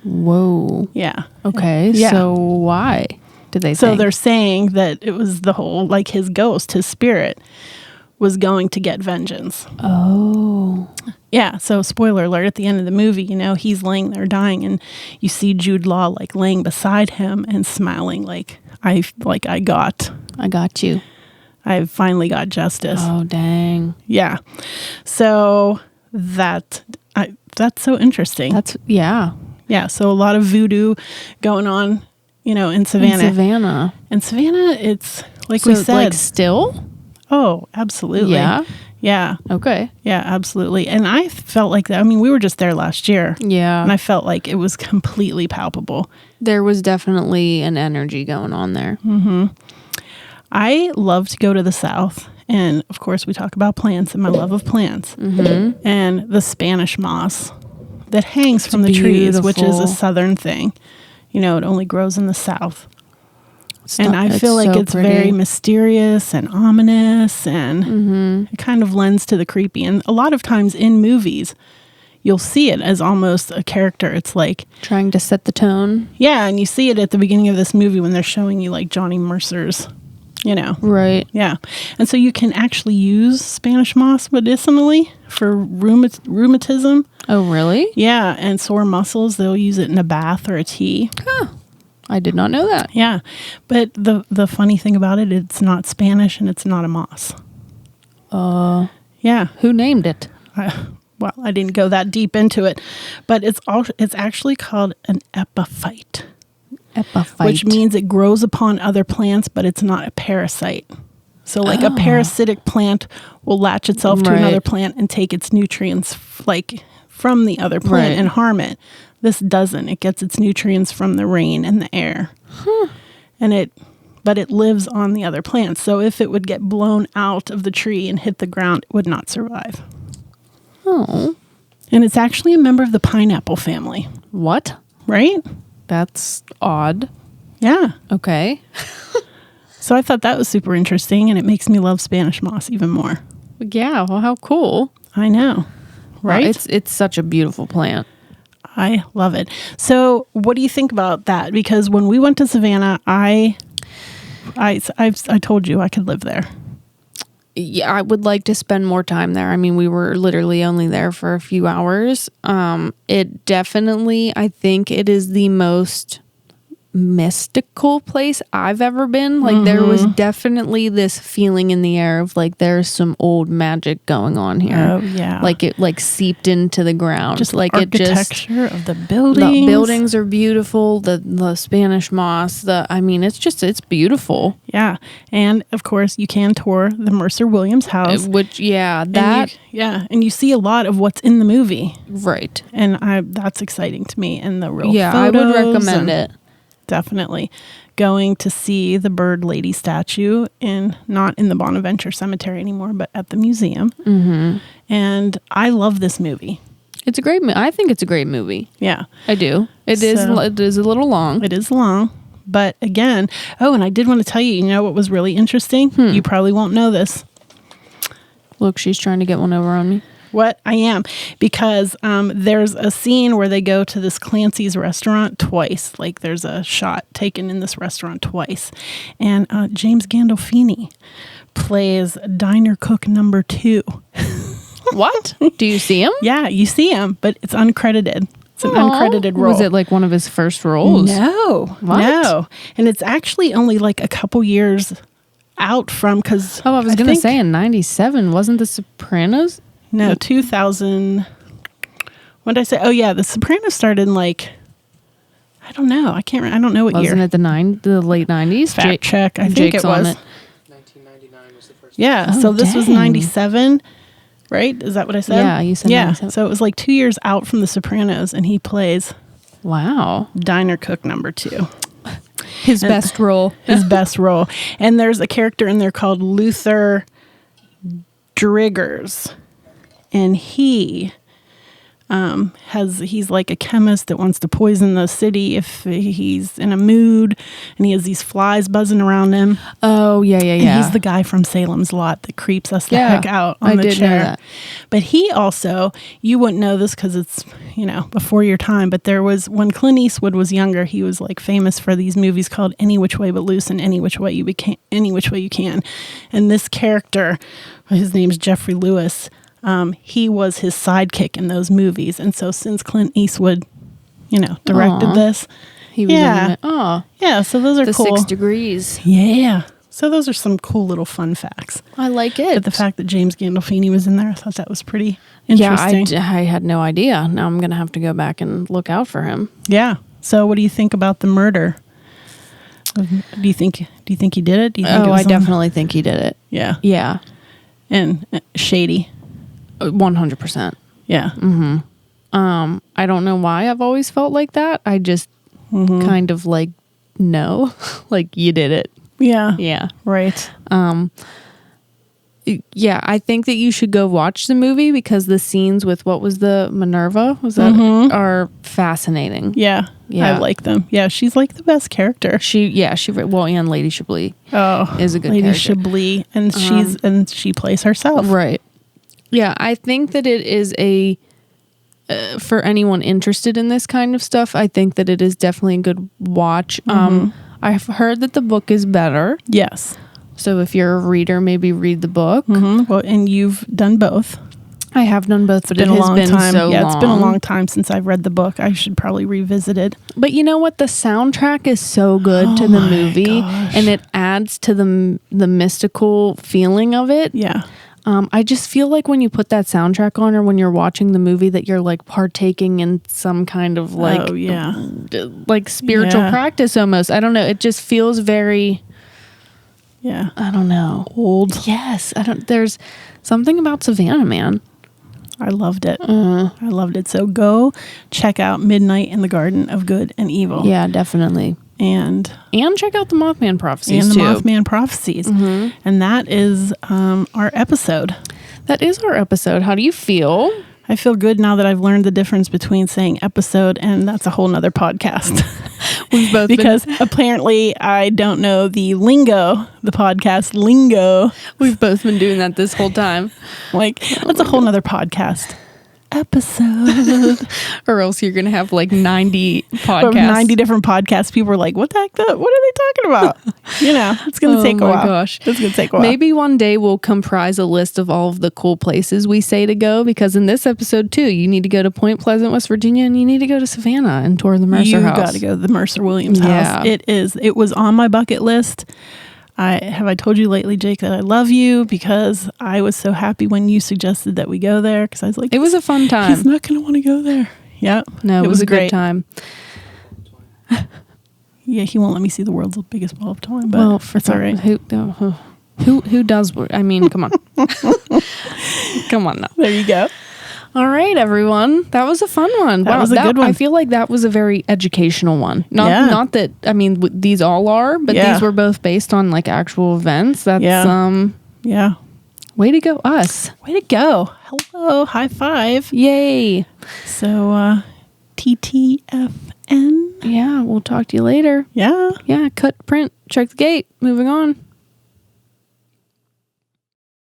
Whoa. Yeah. Okay. Yeah. So why did they So think? they're saying that it was the whole, his ghost, his spirit, was going to get vengeance. Oh. Yeah, so spoiler alert, at the end of the movie, he's laying there dying, and you see Jude Law laying beside him and smiling I got you. I finally got justice. Oh, dang. Yeah. So that's so interesting. Yeah. Yeah, so a lot of voodoo going on, in Savannah. And Savannah, it's we said. Still? Oh, absolutely. Yeah. Yeah. Okay. Yeah, absolutely. And I felt like that. I mean, we were just there last year. Yeah. And I felt like it was completely palpable. There was definitely an energy going on there. Mm-hmm. I love to go to the South. And of course, we talk about plants and my love of plants. Mm-hmm. And the Spanish moss that hangs from the trees, which is a Southern thing. It only grows in the South. And I feel like it's very mysterious and ominous, and it kind of lends to the creepy. And a lot of times in movies, you'll see it as almost a character. It's trying to set the tone. Yeah, and you see it at the beginning of this movie when they're showing you Johnny Mercer's, Right. Yeah. And so you can actually use Spanish moss medicinally for rheumatism. Oh, really? Yeah, and sore muscles. They'll use it in a bath or a tea. Huh. I did not know that. Yeah. But the funny thing about it, it's not Spanish and it's not a moss. Yeah. Who named it? Well, I didn't go that deep into it, but it's actually called an epiphyte. Epiphyte. Which means it grows upon other plants, but it's not a parasite. So a parasitic plant will latch itself to another plant and take its nutrients from the other plant and harm it. This doesn't. It gets its nutrients from the rain and the air. But it lives on the other plants. So if it would get blown out of the tree and hit the ground, it would not survive. Oh. And it's actually a member of the pineapple family. What? Right? That's odd. Yeah. Okay. So I thought that was super interesting, and it makes me love Spanish moss even more. Yeah, well, how cool. I know, right? Wow, it's such a beautiful plant. I love it. So what do you think about that? Because when we went to Savannah, I told you I could live there. Yeah, I would like to spend more time there. I mean, we were literally only there for a few hours. It definitely, I think it is the most mystical place I've ever been. Like there was definitely this feeling in the air of like there's some old magic going on here. Oh yeah. Like it like seeped into the ground. Just like architecture of the buildings. The buildings are beautiful. The Spanish moss. It's beautiful. Yeah. And of course you can tour the Mercer Williams house. Which and you see a lot of what's in the movie. Right. And that's exciting to me. And the real I photos would recommend it. Definitely going to see the bird lady statue not in the Bonaventure Cemetery anymore, but at the museum. Mm-hmm. And I love this movie. It's a great movie. I think it's a great movie. Yeah, I do. It is a little long. It is long, but again, and I did want to tell you, you know what was really interesting? You probably won't know this. Look, she's trying to get one over on me. What? I am. Because there's a scene where they go to this Clancy's restaurant twice. Like there's a shot taken in this restaurant twice. And James Gandolfini plays diner cook number 2. What? Do you see him? Yeah, you see him, but it's uncredited. It's an uncredited role. Was it like one of his first roles? No. What? No. And it's actually only like a couple years out from, because... Oh, I was going to say in 97, wasn't The Sopranos? No, 2000. What did I say? Oh, yeah. The Sopranos started in I don't know. I don't know what year. Wasn't it the late 90s? Fact check. I think it was. 1999 was the first. Yeah. Oh, so this was 97, right? Is that what I said? Yeah, you said 97. So it was like 2 years out from The Sopranos, and he plays diner cook number 2. His best role. His best role. And there's a character in there called Luther Driggers. And he's like a chemist that wants to poison the city if he's in a mood, and he has these flies buzzing around him. Oh, yeah. And he's the guy from Salem's Lot that creeps us the heck out on the chair. Know that. But he also, you wouldn't know this because it's, before your time, but there was, when Clint Eastwood was younger, he was like famous for these movies called Any Which Way But Loose and Any Which Way You Can. And this character, his name's Jeffrey Lewis, he was his sidekick in those movies. And so since Clint Eastwood, directed this, he was in it. Oh. Yeah, so those are the cool. 6 Degrees. Yeah. So those are some cool little fun facts. I like it. But the fact that James Gandolfini was in there, I thought that was pretty interesting. Yeah, I had no idea. Now I'm going to have to go back and look out for him. Yeah. So what do you think about the murder? Do you think he did it? Do you think I definitely think he did it. Yeah. Yeah. And shady. 100%. Yeah. Mm-hmm. I don't know why I've always felt like that. I just kind of no, you did it. Yeah. Yeah. Right. Yeah, I think that you should go watch the movie because the scenes with what was the Minerva are fascinating. Yeah. I like them. Yeah, she's like the best character. And Lady Chablis is a good Lady character. Chablis, and she plays herself. Right. Yeah, I think that it is for anyone interested in this kind of stuff, I think that it is definitely a good watch. I've heard that the book is better. Yes. So if you're a reader, maybe read the book. Mm-hmm. Well, and you've done both. I have done both, but it has been so long. It's been a long time since I've read the book. I should probably revisit it. But you know what? The soundtrack is so good to the movie, and it adds to the mystical feeling of it. Yeah. I just feel like when you put that soundtrack on, or when you're watching the movie, that you're partaking in some kind of spiritual practice almost. I don't know. It just feels very. Yeah. I don't know. Old. Yes. There's something about Savannah, man. I loved it. I loved it. So go check out Midnight in the Garden of Good and Evil. Yeah, definitely. And check out the Mothman Prophecies too. Mothman Prophecies. Mm-hmm. And that is our episode. That is our episode. How do you feel? I feel good now that I've learned the difference between saying episode and that's a whole nother podcast. We've both because apparently I don't know the lingo, the podcast lingo. We've both been doing that this whole time. Like, that's a whole nother podcast episode. Or else you're going to have like 90 podcasts. 90 different podcasts. People are like, what the heck? What are they talking about? It's going to take a while. Oh my gosh. It's going to take a while. Maybe one day we'll comprise a list of all of the cool places we say to go, because in this episode too, you need to go to Point Pleasant, West Virginia, and you need to go to Savannah and tour the Mercer house. You got to go to the Mercer Williams house. It was on my bucket list. I told you lately, Jake, that I love you because I was so happy when you suggested that we go there, because I was like, it was a fun time. He's not going to want to go there. Yep. No, it was a great time. Yeah, he won't let me see the world's biggest ball of twine, but it's all right. Who does? I mean, come on. Come on now. There you go. All right, everyone. That was a fun one. That was a good one. I feel like that was a very educational one. Not that, I mean, these all are, but these were both based on like actual events. That's, way to go, us. Way to go. Hello. High five. Yay. So, TTFN. Yeah, we'll talk to you later. Yeah. Yeah, cut, print, check the gate. Moving on.